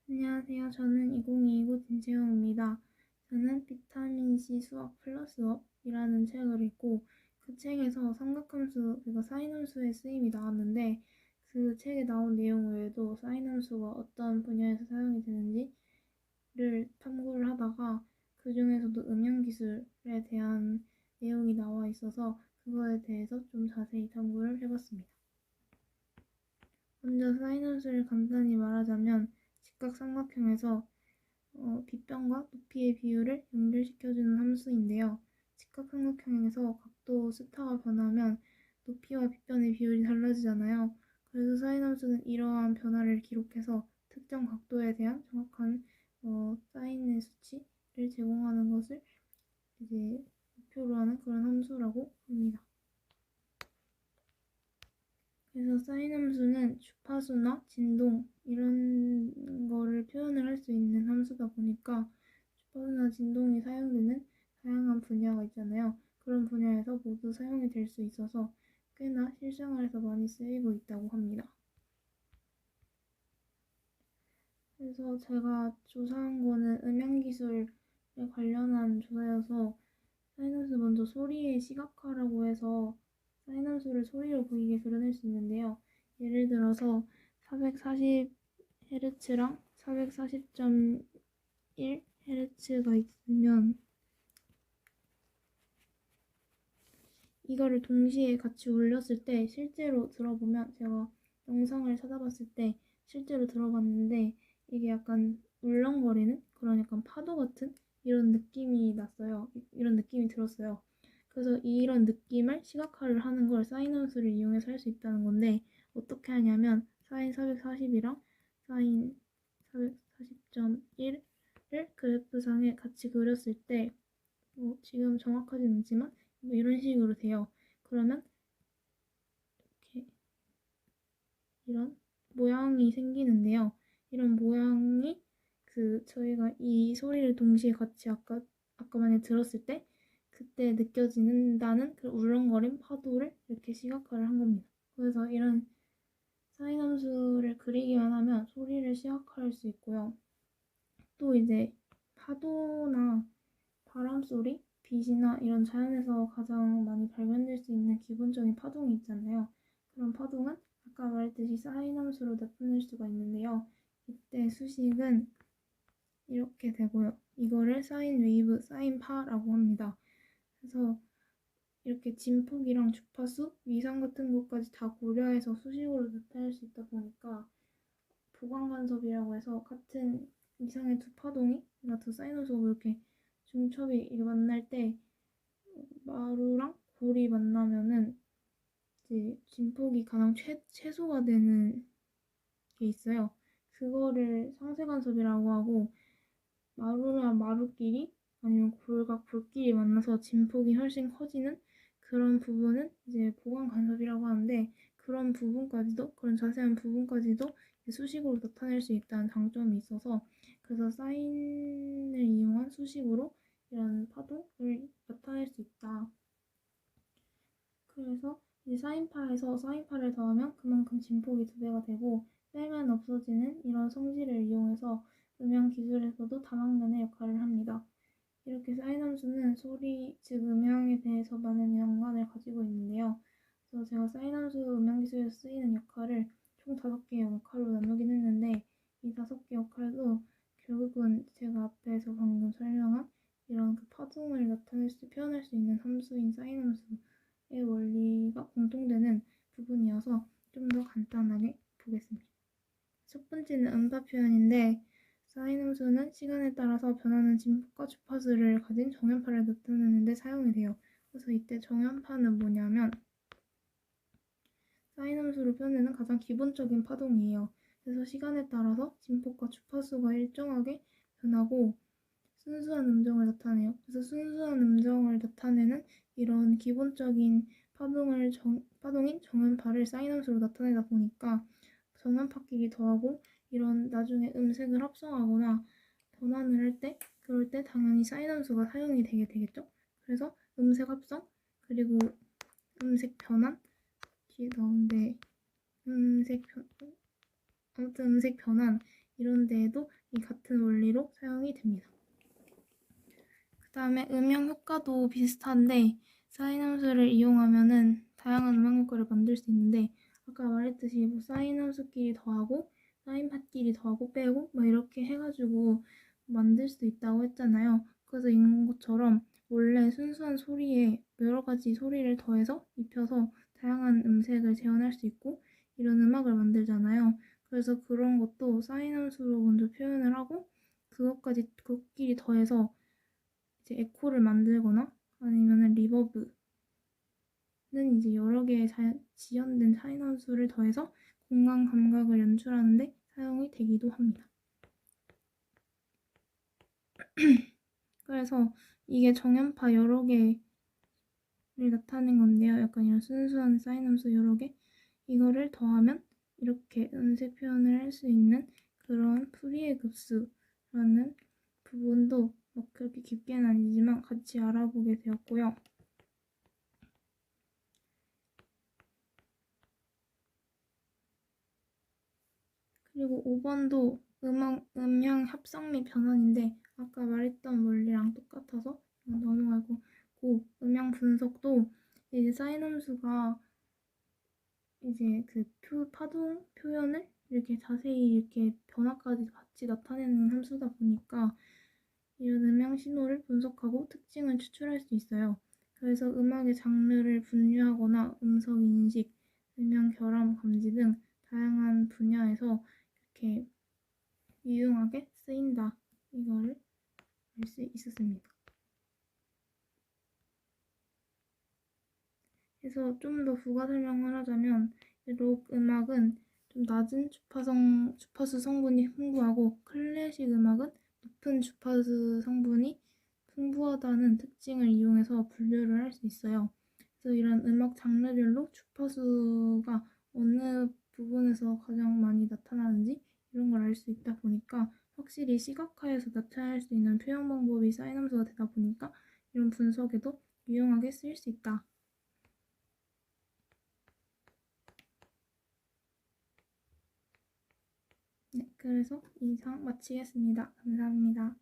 안녕하세요. 저는 2029 진채영입니다. 저는 비타민C 수학 플러스업이라는 책을 읽고 그 책에서 삼각함수, 그러니까 사인함수의 쓰임이 나왔는데 그 책에 나온 내용 외에도 사인함수가 어떤 분야에서 사용이 되는지를 탐구를 하다가 그 중에서도 음향기술에 대한 내용이 나와 있어서 그거에 대해서 좀 자세히 탐구를 해봤습니다. 먼저 사인함수를 간단히 말하자면 직각삼각형에서 빗변과 높이의 비율을 연결시켜주는 함수인데요. 직각삼각형에서 각도 스타가 변하면 높이와 빗변의 비율이 달라지잖아요. 그래서 사인함수는 이러한 변화를 기록해서 특정 각도에 대한 정확한 사인의 수치를 제공하는 것을 이제 목표로 하는 그런 함수라고 합니다. 그래서 사인 함수는 주파수나 진동 이런 거를 표현을 할 수 있는 함수다 보니까 주파수나 진동이 사용되는 다양한 분야가 있잖아요. 그런 분야에서 모두 사용이 될 수 있어서 꽤나 실생활에서 많이 쓰이고 있다고 합니다. 그래서 제가 조사한 거는 음향기술에 관련한 조사여서 사인함수 먼저 소리의 시각화라고 해서 사인함수를 소리로 보이게 그려낼 수 있는데요. 예를 들어서 440Hz랑 440.1Hz가 있으면 이거를 동시에 같이 울렸을 때 실제로 들어보면 제가 영상을 찾아봤을 때 실제로 들어봤는데 이게 약간 울렁거리는 그런 약간 파도 같은 이런 느낌이 났어요. 이런 느낌이 들었어요. 그래서 이런 느낌을 시각화를 하는 걸 사인함수를 이용해서 할 수 있다는 건데 어떻게 하냐면 사인 440이랑 사인 440.1을 그래프상에 같이 그렸을 때 지금 정확하진 않지만 뭐 이런 식으로 돼요. 그러면 이렇게 이런 모양이 생기는데요. 이런 모양이 저희가 이 소리를 동시에 같이 아까 만에 들었을 때 그때 느껴지는다는 그 울렁거림 파도를 이렇게 시각화를 한 겁니다. 그래서 이런 사인 함수를 그리기만 하면 소리를 시각화할 수 있고요. 또 이제 파도나 바람 소리, 빛이나 이런 자연에서 가장 많이 발견될 수 있는 기본적인 파동이 있잖아요. 그런 파동은 아까 말했듯이 사인 함수로 나타낼 수가 있는데요. 이때 수식은 이렇게 되고요. 이거를 사인 웨이브, 사인 파라고 합니다. 그래서 이렇게 진폭이랑 주파수, 위상 같은 것까지 다 고려해서 수식으로 나타낼 수 있다 보니까 보강 간섭이라고 해서 같은 위상의 두 파동이 두 사이노스가 이렇게 중첩이 이렇게 만날 때 마루랑 골이 만나면은 이제 진폭이 가장 최소가 되는 게 있어요. 그거를 상쇄간섭이라고 하고 마루랑 마루끼리 아니면 골과 골끼리 만나서 진폭이 훨씬 커지는 그런 부분은 이제 보강 간섭이라고 하는데 그런 부분까지도 그런 자세한 부분까지도 수식으로 나타낼 수 있다는 장점이 있어서 그래서 사인을 이용한 수식으로 이런 파동을 나타낼 수 있다. 그래서 이제 사인파에서 사인파를 더하면 그만큼 진폭이 2배가 되고 빼면 없어지는 이런 성질을 이용해서 음향 기술에서도 다방면의 역할을 합니다. 이렇게 사인 함수는 소리, 즉 음향에 대해서 많은 연관을 가지고 있는데요. 그래서 제가 사인 함수 음향 기술에서 쓰이는 역할을 총 5개의 역할로 나누긴 했는데 이 5개 역할도 결국은 제가 앞에서 방금 설명한 이런 그 파동을 표현할 수 있는 함수인 사인 함수의 원리가 공통되는 부분이어서 좀 더 간단하게 보겠습니다. 첫 번째는 음파 표현인데 사인 함수는 시간에 따라서 변하는 진폭과 주파수를 가진 정연파를 나타내는 데 사용이 돼요. 그래서 이때 정연파는 뭐냐면 사인 함수로 표현되는 가장 기본적인 파동이에요. 그래서 시간에 따라서 진폭과 주파수가 일정하게 변하고 순수한 음정을 나타내요. 그래서 순수한 음정을 나타내는 이런 기본적인 파동인 정연파를 사인 함수로 나타내다 보니까 정연파끼리 더하고 이런 나중에 음색을 합성하거나 변환을 할 때 그럴 때 당연히 사인 함수가 사용이 되겠죠. 그래서 음색 합성 그리고 음색 변환 뒤에 나오는데 음색 변환 이런 데에도 이 같은 원리로 사용이 됩니다. 그 다음에 음향 효과도 비슷한데 사인 함수를 이용하면은 다양한 음악 효과를 만들 수 있는데 아까 말했듯이 뭐 사인 함수끼리 더하고 사인 팟끼리 더하고 빼고 막 이렇게 해가지고 만들 수 있다고 했잖아요. 그래서 이런 것처럼 원래 순수한 소리에 여러 가지 소리를 더해서 입혀서 다양한 음색을 재현할 수 있고 이런 음악을 만들잖아요. 그래서 그런 것도 사인 함수로 먼저 표현을 하고 그것끼리 더해서 이제 에코를 만들거나 아니면은 리버브는 이제 여러 개의 지연된 사인 함수를 더해서 공간 감각을 연출하는데 사용이 되기도 합니다. 그래서 이게 정연파 여러 개를 나타낸 건데요. 약간 이런 순수한 사인 함수 여러 개 이거를 더하면 이렇게 음색 표현을 할 수 있는 그런 푸리에 급수라는 부분도 막 그렇게 깊게는 아니지만 같이 알아보게 되었고요. 그리고 5번도 음향 합성 및 변환인데 아까 말했던 원리랑 똑같아서 넘어가고 음향 분석도 이제 사인 함수가 이제 그 파동 표현을 이렇게 자세히 이렇게 변화까지 같이 나타내는 함수다 보니까 이런 음향 신호를 분석하고 특징을 추출할 수 있어요. 그래서 음악의 장르를 분류하거나 음성 인식, 음향 결함 감지 등 다양한 분야에서 이렇게 유용하게 쓰인다. 이거를 알 수 있었습니다. 그래서 좀 더 부가 설명을 하자면 록 음악은 좀 낮은 주파수 성분이 풍부하고 클래식 음악은 높은 주파수 성분이 풍부하다는 특징을 이용해서 분류를 할 수 있어요. 그래서 이런 음악 장르별로 주파수가 어느 부분에서 가장 많이 나타나는지 이런 걸 알 수 있다 보니까 확실히 시각화해서 나타낼 수 있는 표현 방법이 사인 함수가 되다 보니까 이런 분석에도 유용하게 쓰일 수 있다. 네, 그래서 이상 마치겠습니다. 감사합니다.